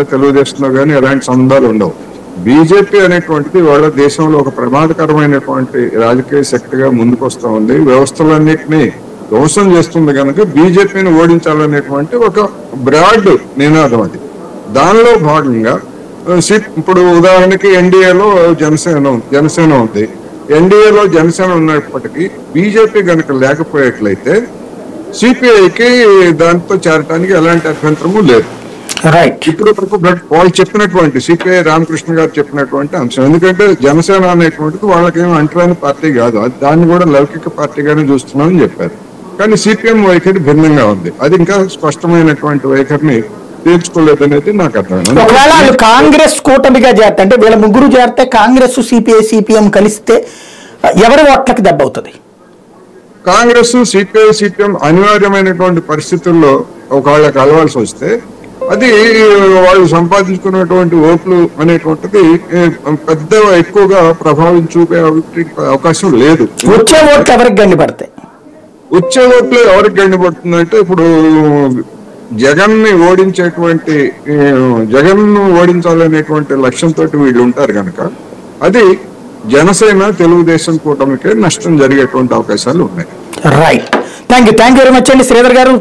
తెలుగుదేశంలో కానీ ఎలాంటి సంబంధాలు ఉండవు. బీజేపీ అనేటువంటిది వాళ్ళ దేశంలో ఒక ప్రమాదకరమైనటువంటి రాజకీయ శక్తిగా ముందుకు వస్తూ ఉంది. వ్యవస్థలన్నింటినీ ధ్వంసం చేస్తుంది కనుక బీజేపీని ఓడించాలనేటువంటి ఒక బ్రాడ్ నినాదం అది. దానిలో భాగంగా ఇప్పుడు ఉదాహరణకి ఎన్డీఏలో జనసేన ఉంది. ఎన్డీఏలో జనసేన ఉన్నప్పటికీ బీజేపీ కనుక లేకపోయేట్లయితే సిపిఐకి దాంతో చేరటానికి ఎలాంటి అభ్యంతరము లేదు. ఇప్పుడు వాళ్ళు చెప్పినటువంటి సిపిఐ రామకృష్ణ గారు చెప్పినటువంటి అంశం, ఎందుకంటే జనసేన అనేటువంటిది వాళ్ళకేమో అంటరాని పార్టీ కాదు, దాన్ని కూడా లౌకిక పార్టీగానే చూస్తున్నామని చెప్పారు. కానీ సిపిఎం వైఖరి భిన్నంగా ఉంది. అది ఇంకా స్పష్టమైనటువంటి వైఖరిని తీర్చుకోలేదనేది నాకు అర్థమైంది. ఒకవేళ వాళ్ళు కాంగ్రెస్ కూటమిగా చేస్తే, అంటే వీళ్ళ ముగ్గురు చేరితే కాంగ్రెస్ సిపిఎం కలిస్తే ఎవరి ఓట్లకి దెబ్బ అవుతుంది? కాంగ్రెస్ సిపిఎం అనివార్యమైనటువంటి పరిస్థితుల్లో ఒకవేళ కలవాల్సి వస్తే అది వాళ్ళు సంపాదించుకున్నటువంటి ఓట్లు అనేటువంటిది పెద్ద ఎక్కువగా ప్రభావం చూపే అవకాశం లేదు. వచ్చే ఓట్లు ఎవరికి గండిపడతాయి? వచ్చే ఓట్లు ఎవరికి గండిపడుతుందంటే, ఇప్పుడు జగన్ ఓడించాలనేటువంటి లక్ష్యంతో వీళ్ళు ఉంటారు కనుక అది జనసేన తెలుగుదేశం కూటమికే నష్టం జరిగేటువంటి అవకాశాలు ఉన్నాయి. Right, thank you very much అండి శ్రీధర్ గారు.